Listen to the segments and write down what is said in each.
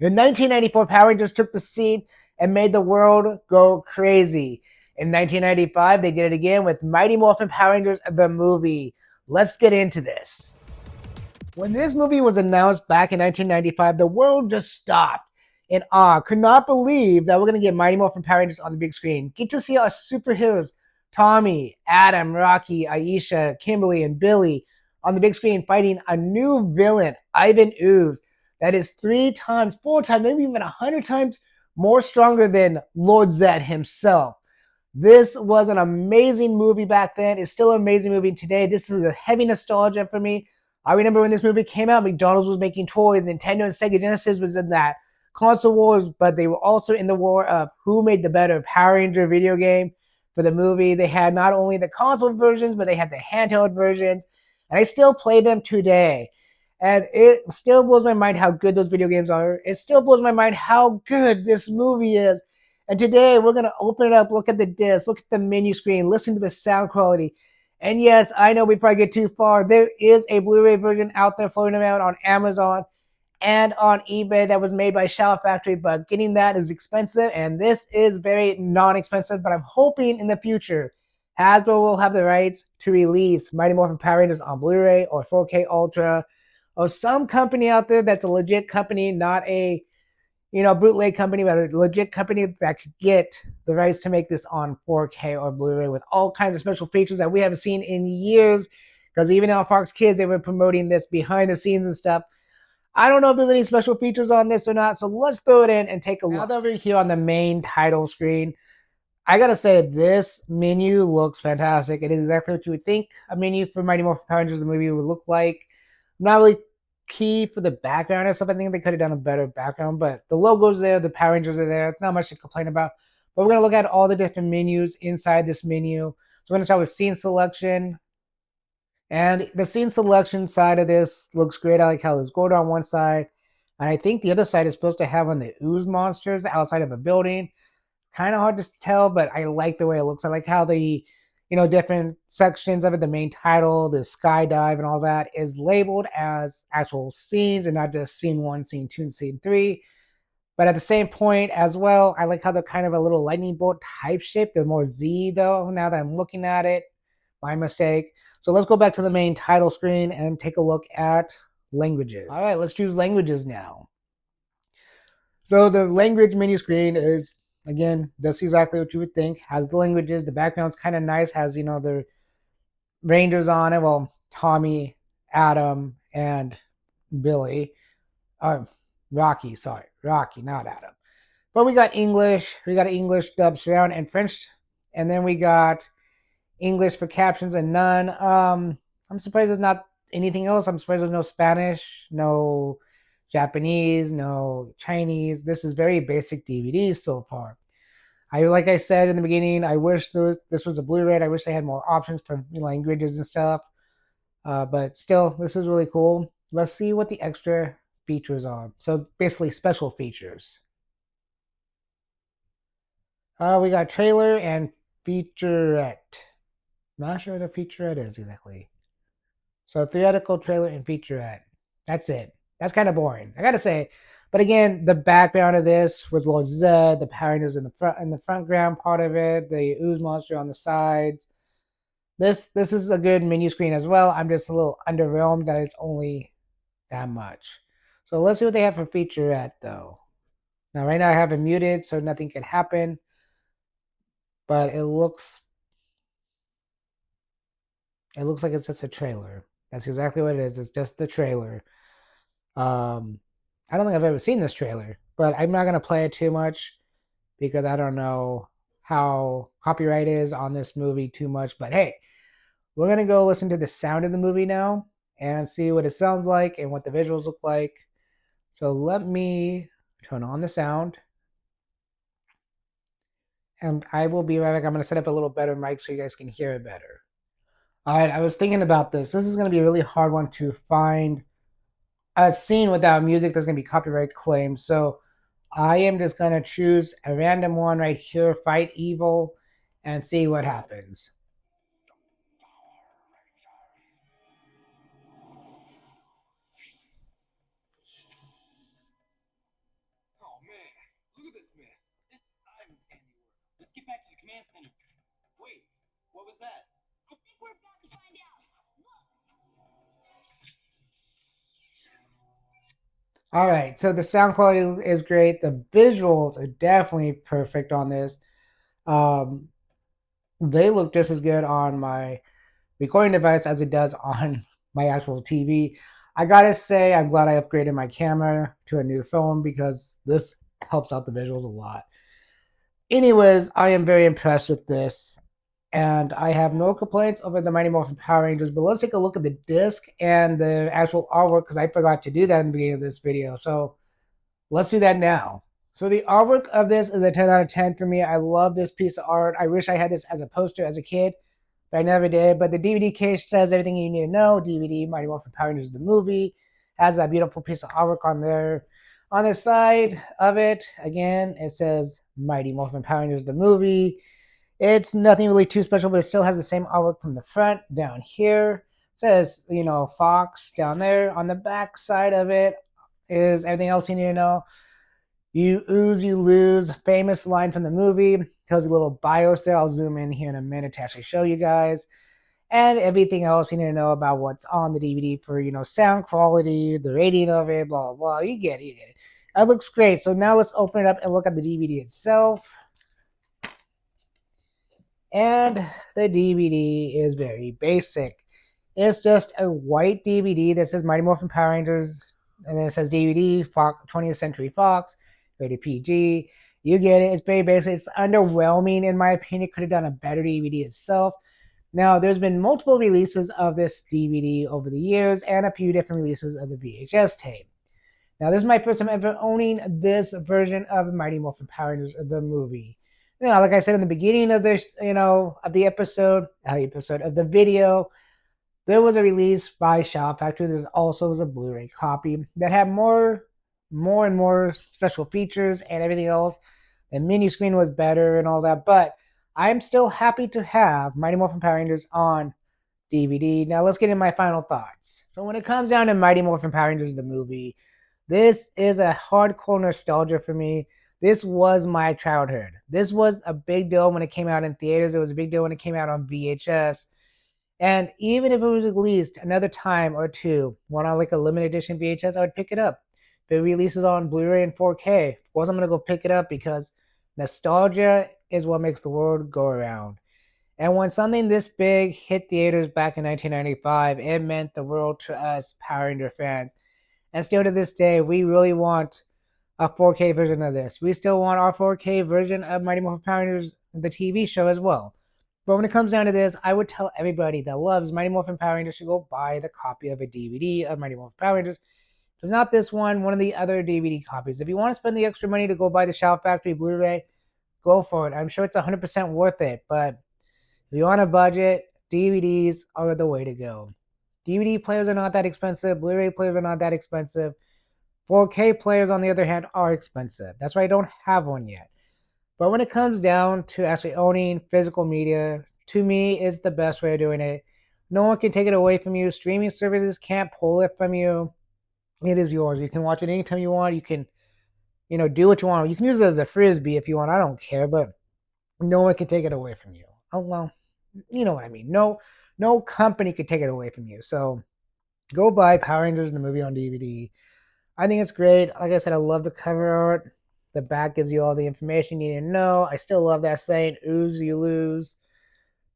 In 1994, Power Rangers took the scene and made the world go crazy. In 1995, they did it again with Mighty Morphin Power Rangers, the movie. Let's get into this. When this movie was announced back in 1995, the world just stopped in awe. Could not believe that we're going to get Mighty Morphin Power Rangers on the big screen. Get to see our superheroes, Tommy, Adam, Rocky, Aisha, Kimberly, and Billy on the big screen fighting a new villain, Ivan Ooze, that is 3 times, 4 times, maybe even 100 times more stronger than Lord Zed himself. This was an amazing movie back then. It's still an amazing movie today. This is a heavy nostalgia for me. I remember when this movie came out, McDonald's was making toys, Nintendo and Sega Genesis was in that console wars, but they were also in the war of who made the better Power Ranger video game for the movie. They had not only the console versions, but they had the handheld versions, and I still play them today. And it still blows my mind how good those video games are. It still blows my mind how good this movie is. And today we're going to open it up, look at the disc, look at the menu screen, listen to the sound quality. And yes, I know before I get too far, there is a Blu-ray version out there floating around on Amazon and on eBay that was made by Shout Factory, but getting that is expensive, and this is very non-expensive, but I'm hoping in the future Hasbro will have the rights to release Mighty Morphin Power Rangers on Blu-ray or 4K Ultra, or some company out there that's a legit company, not a bootleg company, but a legit company that could get the rights to make this on 4K or Blu-ray with all kinds of special features that we haven't seen in years. Because even on Fox Kids, they were promoting this behind the scenes and stuff. I don't know if there's any special features on this or not, so let's throw it in and take a look. Now that we're here on the main title screen, I gotta say this menu looks fantastic. It is exactly what you would think a menu for Mighty Morphin Power Rangers the movie would look like. I'm not really key for the background or stuff. I think they could have done a better background, but the logo's there, the Power Rangers are there. Not much to complain about. But we're gonna look at all the different menus inside this menu. So we're gonna start with scene selection. And the scene selection side of this looks great. I like how there's gold on one side. And I think the other side is supposed to have on the ooze monsters outside of a building. Kind of hard to tell, but I like the way it looks. I like how the different sections of it, the main title, the skydive, and all that is labeled as actual scenes and not just scene 1, scene 2, and scene 3. But at the same point as well, I like how they're kind of a little lightning bolt type shape. They're more Z though, now that I'm looking at it. My mistake. So let's go back to the main title screen and take a look at languages. All right, let's choose languages now. So the language menu screen is, again, that's exactly what you would think. Has the languages. The background's kind of nice. Has, the Rangers on it. Well, Tommy, Adam, and Billy. Rocky, sorry. Rocky, not Adam. But we got English. We got English dub surround and French. And then we got English for captions and none. I'm surprised there's not anything else. I'm surprised there's no Spanish, no Japanese, no Chinese. This is very basic DVDs so far. Like I said in the beginning, I wish this was a Blu-ray. I wish they had more options for languages and stuff. But still, this is really cool. Let's see what the extra features are. So basically, special features. We got trailer and featurette. Not sure what a featurette is exactly. So theatrical trailer and featurette. That's it. That's kind of boring, I gotta say. But again, the background of this with Lord Zed, the Power Rangers in the front ground part of it, the ooze monster on the sides. This is a good menu screen as well. I'm just a little underwhelmed that it's only that much. So let's see what they have for featurette though. Now right now I have it muted so nothing can happen. But it looks like it's just a trailer. That's exactly what it is. It's just the trailer. I don't think I've ever seen this trailer, but I'm not gonna play it too much because I don't know how copyright is on this movie too much. But hey, we're gonna go listen to the sound of the movie now and see what it sounds like and what the visuals look like. So let me turn on the sound. And I will be right back. I'm gonna set up a little better mic so you guys can hear it better. All right, I was thinking about this. This is gonna be a really hard one to find a scene without music that's going to be copyright claimed. So I am just going to choose a random one right here, Fight Evil, and see what happens. this mess. This is Ivan's handiwork. Let's get back to the command center. Wait, what was that? I think we're about to find out. Look. All right, so the sound quality is great. The visuals are definitely perfect on this. Um, they look just as good on my recording device as it does on my actual TV. I gotta say, I'm glad I upgraded my camera to a new phone because this helps out the visuals a lot. Anyways, I am very impressed with this, and I have no complaints over the Mighty Morphin Power Rangers. But let's take a look at the disc and the actual artwork because I forgot to do that in the beginning of this video. So let's do that now. So the artwork of this is a 10 out of 10 for me. I love this piece of art. I wish I had this as a poster as a kid, but I never did. But the DVD case says everything you need to know. DVD, Mighty Morphin Power Rangers, the movie, has a beautiful piece of artwork on there. On the side of it, again, it says Mighty Morphin Power Rangers, the movie. It's nothing really too special, but it still has the same artwork from the front down here. It says, Fox down there. On the back side of it is everything else you need to know. You ooze, you lose. Famous line from the movie. Tells you a little bios there. I'll zoom in here in a minute to actually show you guys. And everything else you need to know about what's on the DVD for, sound quality, the rating of it, blah, blah, blah. You get it, you get it. That looks great. So now let's open it up and look at the DVD itself. And the DVD is very basic. It's just a white DVD that says Mighty Morphin Power Rangers, and then it says DVD, Fox, 20th Century Fox, rated PG. You get it. It's very basic. It's underwhelming, in my opinion. Could have done a better DVD itself. Now, there's been multiple releases of this DVD over the years, and a few different releases of the VHS tape. Now, this is my first time ever owning this version of Mighty Morphin Power Rangers, the movie. Like I said in the beginning of this, of the episode of the video, there was a release by Shout Factory. There also was a Blu-ray copy that had more and more special features and everything else. The mini screen was better and all that, but I'm still happy to have Mighty Morphin Power Rangers on DVD. Now let's get into my final thoughts. So when it comes down to Mighty Morphin Power Rangers, the movie, this is a hardcore nostalgia for me. This was my childhood. This was a big deal when it came out in theaters. It was a big deal when it came out on VHS. And even if it was released another time or two, one on like a limited edition VHS, I would pick it up. If it releases on Blu-ray and 4K, of course I'm gonna go pick it up because nostalgia is what makes the world go around. And when something this big hit theaters back in 1995, it meant the world to us Power Ranger fans. And still to this day, we really want a 4K version of this. We still want our 4K version of Mighty Morphin Power Rangers, the TV show as well. But when it comes down to this, I would tell everybody that loves Mighty Morphin Power Rangers to go buy the copy of a DVD of Mighty Morphin Power Rangers. If it's not this one of the other DVD copies. If you want to spend the extra money to go buy the Shout Factory Blu-ray, go for it. I'm sure it's 100% worth it. But if you're on a budget, DVDs are the way to go. DVD players are not that expensive. Blu-ray players are not that expensive. 4K players, on the other hand, are expensive. That's why I don't have one yet. But when it comes down to actually owning physical media, to me, it's the best way of doing it. No one can take it away from you. Streaming services can't pull it from you. It is yours. You can watch it anytime you want. You can, do what you want. You can use it as a frisbee if you want. I don't care, but no one can take it away from you. Oh well, you know what I mean. No company could take it away from you. So go buy Power Rangers the movie on DVD. I think it's great. Like I said, I love the cover art. The back gives you all the information you need to know. I still love that saying, ooze, you lose.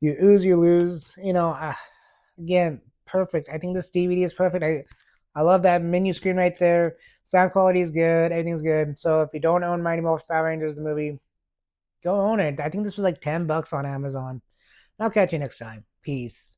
You ooze, you lose. Again, perfect. I think this DVD is perfect. I love that menu screen right there. Sound quality is good. Everything's good. So if you don't own Mighty Morphin Power Rangers, the movie, go own it. I think this was like $10 on Amazon. I'll catch you next time. Peace.